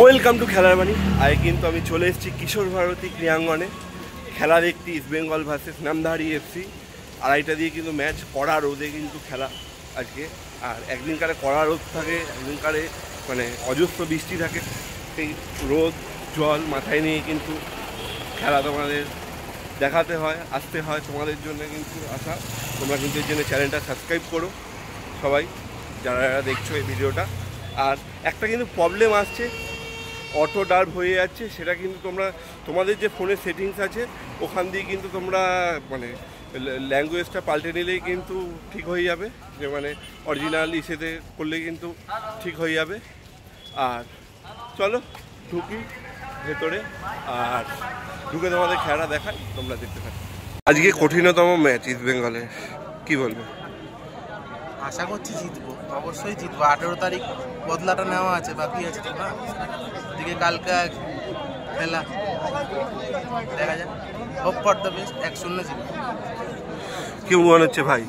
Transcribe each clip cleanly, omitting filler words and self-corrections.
Welcome to খেলার বাণী। আজ কিন্তু আমি চলে এসেছি কিশোর ভারতী ক্রীড়াঙ্গনে খেলা দেখতে। ইস্ট বেঙ্গল ভার্সেস নামধারী এফসি। আড়াইটা দিয়ে কিন্তু ম্যাচ, কড়া রোদে কিন্তু খেলা আজকে। আর একদিনকারে কড়া রোদ থাকে, একদিনকারে মানে অজস্র বৃষ্টি থাকে। সেই রোদ জল মাথায় নিয়ে কিন্তু খেলা তোমাদের দেখাতে হয়, আসতে হয়। তোমাদের জন্য কিন্তু আসা। তোমরা কিন্তু এর জন্য চ্যানেলটা সাবস্ক্রাইব করো সবাই যারা দেখছো এই ভিডিওটা। আর একটা কিন্তু প্রবলেম আসছে, অটো ডার্ভ হয়ে যাচ্ছে। সেটা কিন্তু তোমাদের যে ফোনের সেটিংস আছে ওখান দিয়ে কিন্তু তোমরা মানে ল্যাঙ্গুয়েজটা পাল্টে নিলেই কিন্তু ঠিক হয়ে যাবে, যে মানে অরিজিনাল ইসেতে করলে কিন্তু ঠিক হয়ে যাবে। আর চলো ঢুকি ভেতরে, আর ঢুকে তোমাদের খেলাটা দেখাই, তোমরা দেখতে থাকো। আজকে কঠিনতম ম্যাচ ইস্ট বেঙ্গলের, কী বলবে? আশা করছি জিতবো, অবশ্যই জিতবো। 18 তারিখ বদলাটা নেওয়া আছে, বাকি আছে তো না। দিকে কালকে খেলা, দেখা যাক। হোপ ফর দ্য বেস্ট, 1-0 জিতবো। কি মনে হচ্ছে ভাই?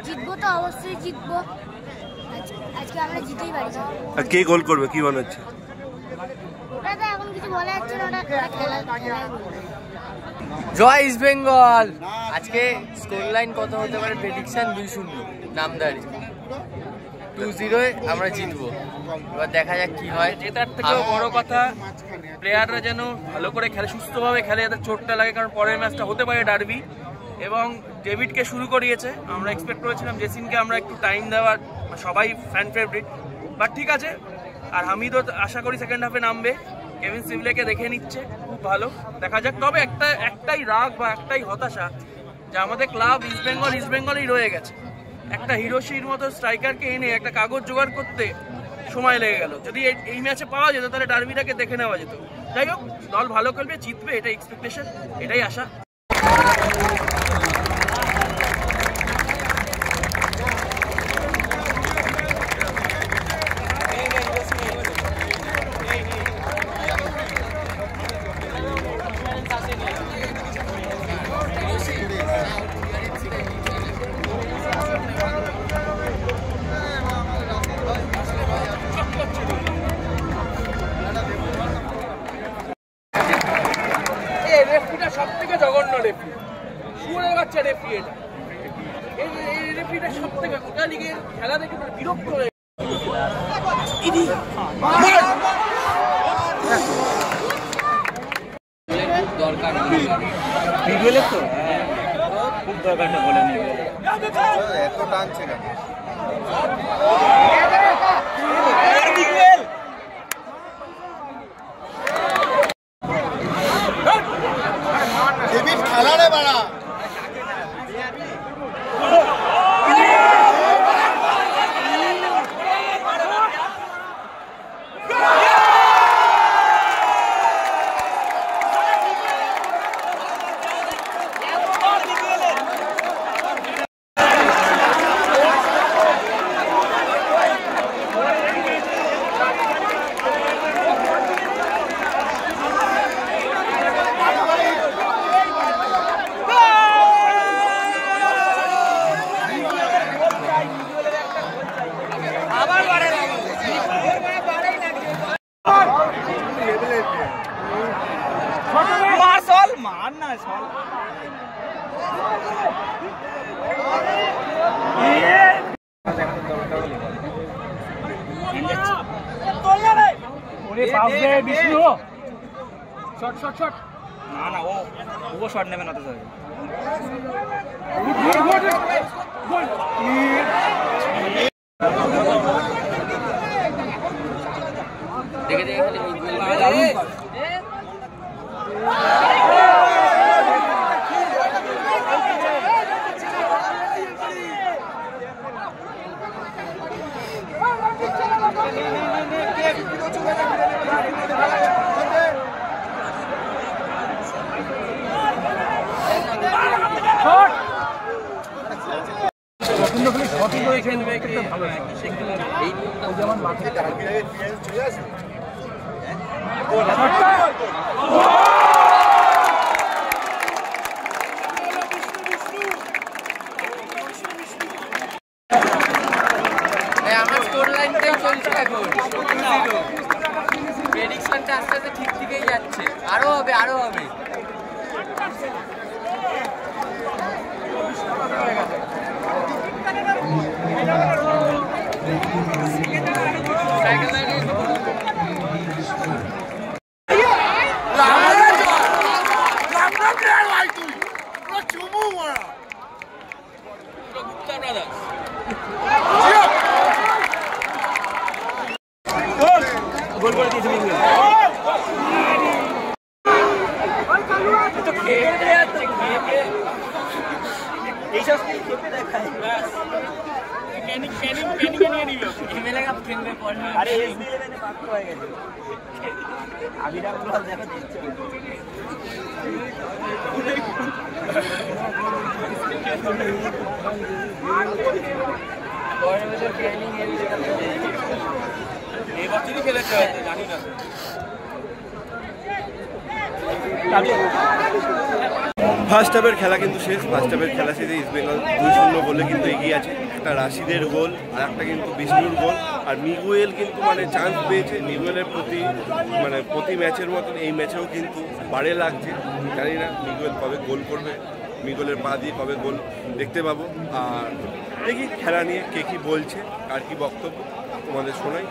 জিতবো তো অবশ্যই জিতবো, আজকে আমরা জিতেই পারি। আর কে গোল করবে কি মনে হচ্ছে? ওটা তো এখন কিছু বলা যাচ্ছে না, ওটা খেলা। জয় ইস্ট বেঙ্গল। আজকে স্কোর লাইন কত হতে পারে? প্রেডিকশন 2-0 নামধারী। 2-0 আমরা জিতবো। এবার দেখা যাক কি হয়। জেতার থেকেও বড় কথা প্লেয়াররা যেন ভালো করে খেলে, সুস্থভাবে খেলে, যাতে চোটটা লাগে, কারণ পরের ম্যাচটা হতে পারে ডার্বি। এবং ডেভিডকে শুরু করিয়েছে, আমরা এক্সপেক্ট করেছিলাম জেসিনকে আমরা একটু টাইম দেওয়ার, সবাই ফ্যান ফেভারিট, বাট ঠিক আছে। আর হামিদও আশা করি সেকেন্ড হাফে নামবে। কেভিন সিভলেকে দেখে নিচ্ছে, খুব ভালো, দেখা যাক। তবে একটাই রাগ বা একটাই হতাশা, যে আমাদের ক্লাব ইস্ট বেঙ্গলই রয়ে গেছে। একটা হিরোশির মতো স্ট্রাইকারকে এনে একটা কাগজ জোগাড় করতে সময় লেগে গেল। যদি এই ম্যাচে পাওয়া যেত তাহলে ডার্বিটাকে দেখে নেওয়া যেত। যাই হোক, দল ভালো খেলবে, জিতবে, এটাই এক্সপেকটেশন, এটাই আশা। রেফরিটা সব থেকে জঘন্য রেফরি, শুয়োরের বাচ্চা রেফরি। এটা এই রেফরিটা সব থেকে গোটা লিগের খেলা দেখে বিরক্ত হয়ে দরকার তো খুব দরকারটা বলে নিয়ে এত টানছে কেন? ডেভিড খেলা রে বাড়া। বিষ্ণু শট না ও শট নেবে না তো স্যার। দেখে দেখে খালি যেমন মাঠে আমার স্কোর লাইনটাই চলছে এখন 2-0। প্রেডিকশনটা আস্তে আস্তে ঠিক দিকেই যাচ্ছে, আরো হবে আরো হবে। ফার্স্ট হাফের খেলা কিন্তু শেষ। ফার্স্ট হাফের খেলা শেষে ইস্টবেঙ্গল 2-0 গোলে কিন্তু এগিয়ে আছে। একটা রাশিদের গোল আর একটা কিন্তু বিষ্ণুর গোল। আর মিগুয়েল কিন্তু মানে চান্স পেয়েছে। মিগুয়েলের প্রতি ম্যাচের মতন এই ম্যাচেও কিন্তু বাড়ে লাগছে। জানি না মিগুয়েল কবে গোল করবে, মিগুয়েলের পা দিয়ে কবে গোল দেখতে পাবো। আর দেখি খেলা নিয়ে কে কী বলছে, আর কি বক্তব্য তোমাদের শোনাই।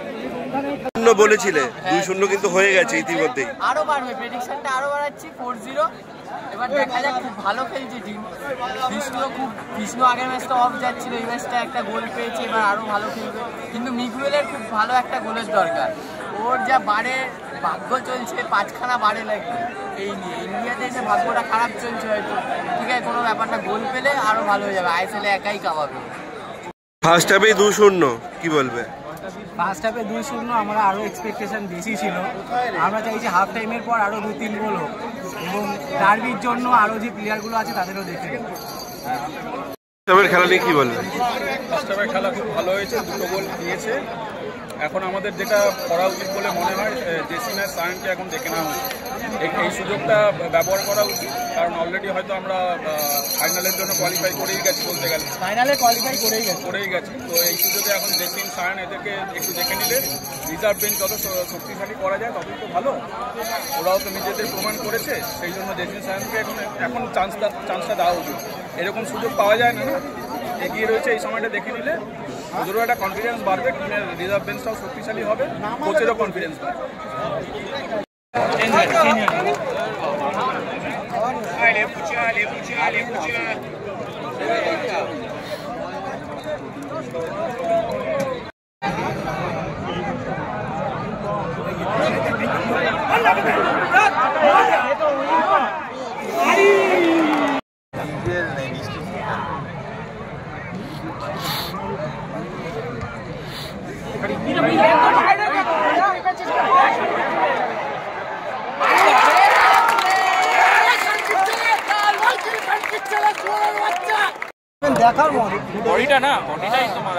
0 বলেছিলে, 2-0 কিন্তু হয়ে গেছে ইতিমধ্যেই। আরো বাড়বে, প্রেডিকশনটা আরো বাড়াচ্ছি 4-0। এবার দেখা যাক, খুব ভালো খেলছে টিম। বিষ্ণু আগের ম্যাচটা অফ যাচ্ছিল, এই ম্যাচটা একটা গোল পেয়েছে, এবার আরো ভালো খেলবে। কিন্তু মিগুয়েলের খুব ভালো একটা গোলের দরকার। ওর যা বারে ভাগ্য চলছে, 5খানা বারে লাগবে এই নিয়ে। ইন্ডিয়াতে এসে ভাগ্যটা খারাপ চলছে হয়তো, ঠিক আছে কোনো ব্যাপারটা, গোল পেলে আরো ভালো হয়ে যাবে। আইএসএলে একাই কামাবে। ফার্স্ট হাফে 2-0 কি বলবে? ফার্স্ট হাফে 2-0, আমরা আরও এক্সপেকটেশন বেশি ছিল। আমরা চাইছি হাফ টাইমের পর আরও 2-3 গোল হোক, এবং ডার্বির জন্য আরও যে প্লেয়ারগুলো আছে তাদেরও দেখে। খেলা নিয়ে কি বলবে? ফার্স্ট হাফের খেলা খুব ভালো হয়েছে, 2 গোল দিয়েছে। এখন আমাদের যেটা করা উচিত বলে মনে হয়, জেসিন আর সায়নকে এখন দেখে নেওয়া উচিত, এই সুযোগটা ব্যবহার করা উচিত। কারণ অলরেডি হয়তো আমরা ফাইনালের জন্য কোয়ালিফাই করেই গেছি, বলতে গেলে ফাইনালে কোয়ালিফাই করেই গেছি। তো এই সুযোগে এখন জেসিন সায়ন এদেরকে একটু দেখে নিলে রিজার্ভ বেঞ্চ যত শক্তিশালী করা যায় ততই তো ভালো। ওরাও তো নিজেদের প্রমাণ করেছে, সেই জন্য জেসিন সায়নকে এখন চান্সটা দেওয়া উচিত। এরকম সুযোগ পাওয়া যায় না, এগিয়ে রয়েছে, এই সময়টা দেখে নিলে ওদেরও একটা কনফিডেন্স বাড়বে, টিমের রিজার্ভ বেঞ্চটাও শক্তিশালী হবে, কোচেরও কনফিডেন্স বাড়বে। দেখার মতো বডিটা না, বডিটাই তোমার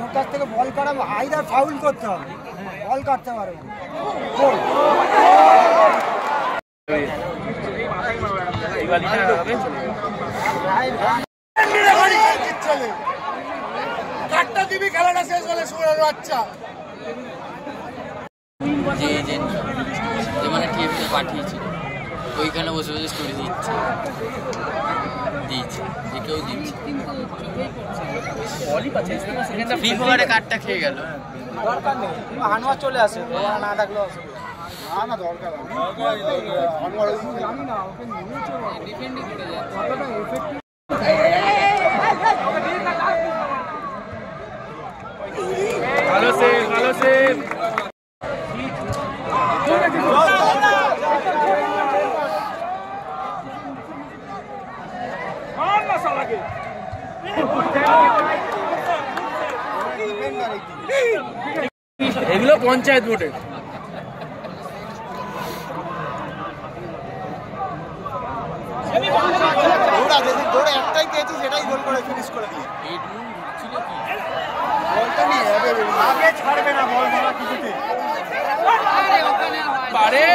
ওর কাছ থেকে বল কাটা, আইদার ফাউল করতে হবে, বল কাটতে পারবে খেলাটা শেষ হলে সুরের বাচ্চা যে মানে টিএফতে পাঠিয়েছিল, ওইখানে বসে বসে স্টোরি দিচ্ছে যে কেউ দিচ্ছে। ফ্রি ফায়ারে কার্ডটা খেয়ে গেল, দরকার নেই, আনোয়ার চলে আসে, না থাকলেও আসে না দরকার জানি না ওকে নিয়েছে ডিফেন্ডিং করে যাচ্ছে কতটা এফেক্টিভ। ভালো সেভ এগুলো পঞ্চায়েত ভোটে। একটাই পেয়েছি, সেটাই গোল করে ফিনিশ করে দিই। বলটা নিয়ে আগে ছাড়বে না, বল মারা কিছুতে পারে।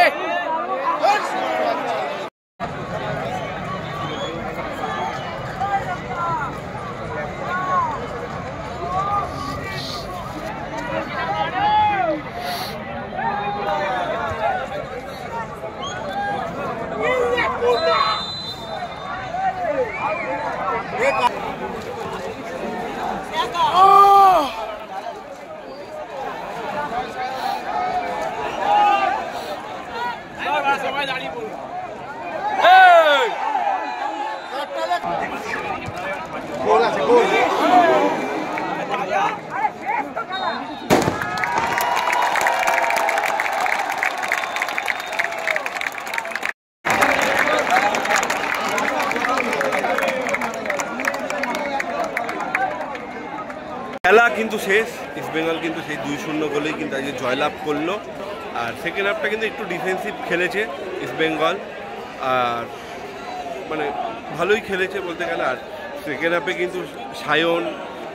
কিন্তু শেষ, ইস্টবেঙ্গল কিন্তু সেই 2-0 গোলেই কিন্তু আজকে জয়লাভ করলো। আর সেকেন্ড হাফটা কিন্তু একটু ডিফেন্সিভ খেলেছে ইস্টবেঙ্গল, আর মানে ভালোই খেলেছে বলতে গেলে। আর সেকেন্ড হাফে কিন্তু সায়ন,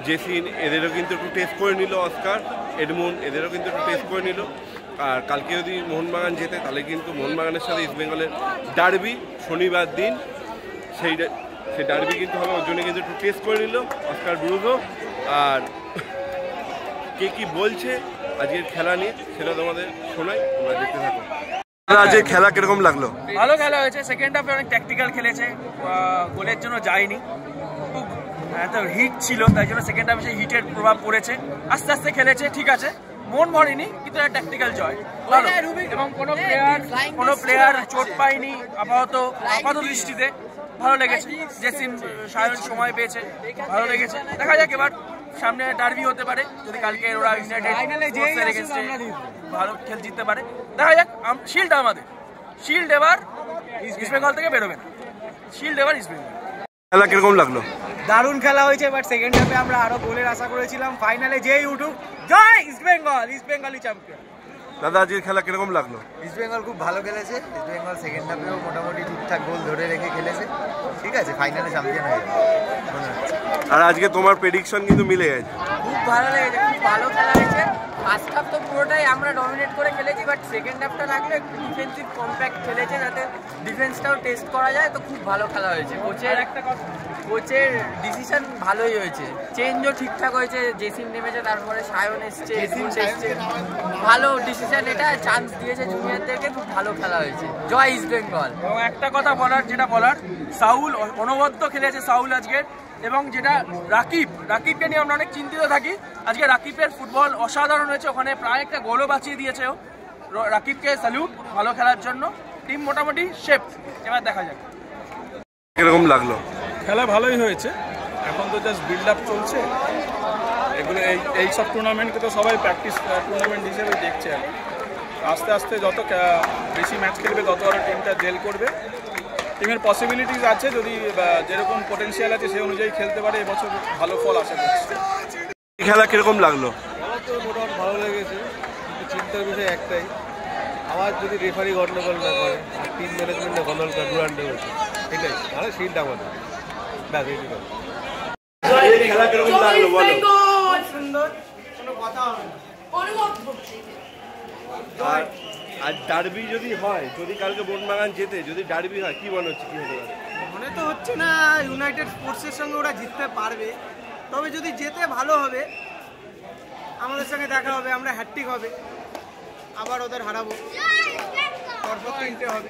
জেসিন এদেরও কিন্তু একটু টেস্ট করে নিল, অস্কার, এডমুন এদেরও কিন্তু একটু টেস্ট করে নিল। আর কালকে যদি মোহনবাগান জেতে তাহলে কিন্তু মোহনবাগানের সাথে ইস্টবেঙ্গলের ডার্বি শনিবার দিন, সেই ডার্বি কিন্তু হবে, ওর জন্য কিন্তু একটু টেস্ট করে নিল অস্কার ব্রুজো। আর কে কি বলছে আজকের খেলা নিয়ে সেটা তোমাদের শোনাই, তোমরা দেখতে থাকো। আজকে খেলা কিরকম লাগলো? ভালো খেলা হয়েছে, সেকেন্ড হাফে অনেক ট্যাকটিক্যাল খেলেছে, গোলের জন্য যায়নি, খুব এত হিট ছিল তাই জন্য সেকেন্ড হাফে সেই হিটের প্রভাব পড়েছে। আস্তে আস্তে খেলেছে, ঠিক আছে, মন ভরেনি কিন্তু একটা ট্যাকটিক্যাল জয় ভালো। এবং কোনো প্লেয়ার চোট পায়নি আপাতত দৃষ্টিতে, ভালো লেগেছে। জেসিন, সায়ন সময় পেয়েছে, ভালো লেগেছে। দেখা যাক এবার সামনে ডার্বি হতে পারে, যদি কালকে ওরা ইউনাইটেড ভালো খেল জিততে পারে, দেখা যাক। শিল্ড আমাদের, শিল্ড এবার ইস্টবেঙ্গল থেকে বেরোবে না, শিল্ড এবার ইস্টবেঙ্গল। খেলা কিরকম লাগলো? দারুণ খেলা হয়েছে, বাট সেকেন্ড হাফে আমরা আরো গোলের আশা করেছিলাম। ফাইনালে যেই উঠুক, জয় ইস্টবেঙ্গল, ইস্টবেঙ্গলই চ্যাম্পিয়ন। দাদা আজকের খেলা কিরকম লাগলো? ইস্টবেঙ্গল খুব ভালো খেলেছে, ইস্টবেঙ্গল সেকেন্ড হাফেও মোটামুটি ঠিকঠাক গোল ধরে রেখে খেলেছে, ঠিক আছে, ফাইনালে চ্যাম্পিয়ন হয়ে যাবে মনে হচ্ছে। আর আজকে তোমার প্রেডিকশন কিন্তু মিলে গেছে, খুব ভালো লেগেছে, খুব ভালো খেলা হয়েছে। ফার্স্ট হাফ তো পুরোটাই আমরা ডমিনেট করে খেলেছি, বাট সেকেন্ড হাফটা লাগলে একটু ডিফেন্সিভ কম্প্যাক্ট খেলেছে যাতে ডিফেন্সটাও টেস্ট করা যায়, তো খুব ভালো খেলা হয়েছে। কোচের ডিসিশন ভালোই হয়েছে, চেঞ্জও ঠিকঠাক হয়েছে, জেসিন নেমেছে, তারপরে সায়ন এসছে, ভালো ডিসিশন, এটা চান্স দিয়েছে জুনিয়রদেরকে, খুব ভালো খেলা হয়েছে। জয় ইস্ট বেঙ্গল। এবং একটা কথা যেটা বলার, সাউল অনবদ্য খেলেছে সাউল আজকের, এবং যেটা রাকিবকে নিয়ে আমরা অনেক চিন্তিত থাকি, আজকে রাকিবের ফুটবল অসাধারণ হয়েছে, ওখানে প্রায় একটা গোলও বাঁচিয়ে দিয়েছে ও। রাকিবকে স্যালুট ভালো খেলার জন্য, টিম মোটামুটি শেপ, এবার দেখা যাক কিরকম লাগলো। খেলা ভালোই হয়েছে, এখন তো জাস্ট বিল্ড আপ চলছে, এগুলো এই সব টুর্নামেন্টকে তো সবাই প্র্যাকটিস টুর্নামেন্ট হিসেবে দেখছে। আস্তে আস্তে যত বেশি ম্যাচ খেলবে তত আরও টিমটা জেল করবে, টিমের পসিবিলিটিস আছে, যদি যেরকম পোটেনশিয়াল আছে সেই অনুযায়ী খেলতে পারে, এবছর ভালো ফল আশা করছি। খেলা কিরকম লাগলো? আমার তো মোটামুটি ভালো লেগেছে, কিন্তু চিন্তার বিষয় একটাই, আবার যদি রেফারি গন্ডগোল না করে, টিম ম্যানেজমেন্টে গন্ডগোল করে ডুরান্ডে হচ্ছে, এটাই তাহলে শিল্ড আমাদের ব্যাস এইটুকু। খেলা কিরকম লাগলো বলো? সুন্দর, কোনো কথা হবে না। আর ডার্বি যদি হয়, যদি কালকে মোহনবাগান জেতে, যদি ডার্বি হয়, কি মনে হচ্ছে কি হতে পারে? মনে তো হচ্ছে না ইউনাইটেড স্পোর্টসের সঙ্গে ওরা জিততে পারবে, তবে যদি জেতে ভালো হবে, আমাদের সঙ্গে দেখা হবে, আমরা হ্যাট্রিক হবে, আবার ওদের হারাবো, পরপর 3টে হবে।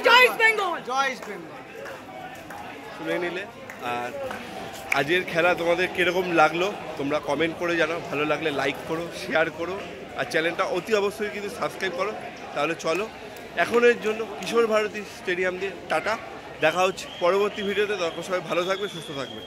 জয় ইস্ট বেঙ্গল, জয় ইস্ট বেঙ্গল। শুনে নিলে। আর আজকের খেলা তোমাদের কীরকম লাগলো তোমরা কমেন্ট করে জানাও, ভালো লাগলে লাইক করো, শেয়ার করো, আর চ্যানেলটা অতি অবশ্যই কিন্তু সাবস্ক্রাইব করো। তাহলে চলো এখনের জন্য কিশোর ভারতী স্টেডিয়াম দিয়ে টাটা, দেখা হচ্ছে পরবর্তী ভিডিওতে। তখন সবাই ভালো থাকবে, সুস্থ থাকবে।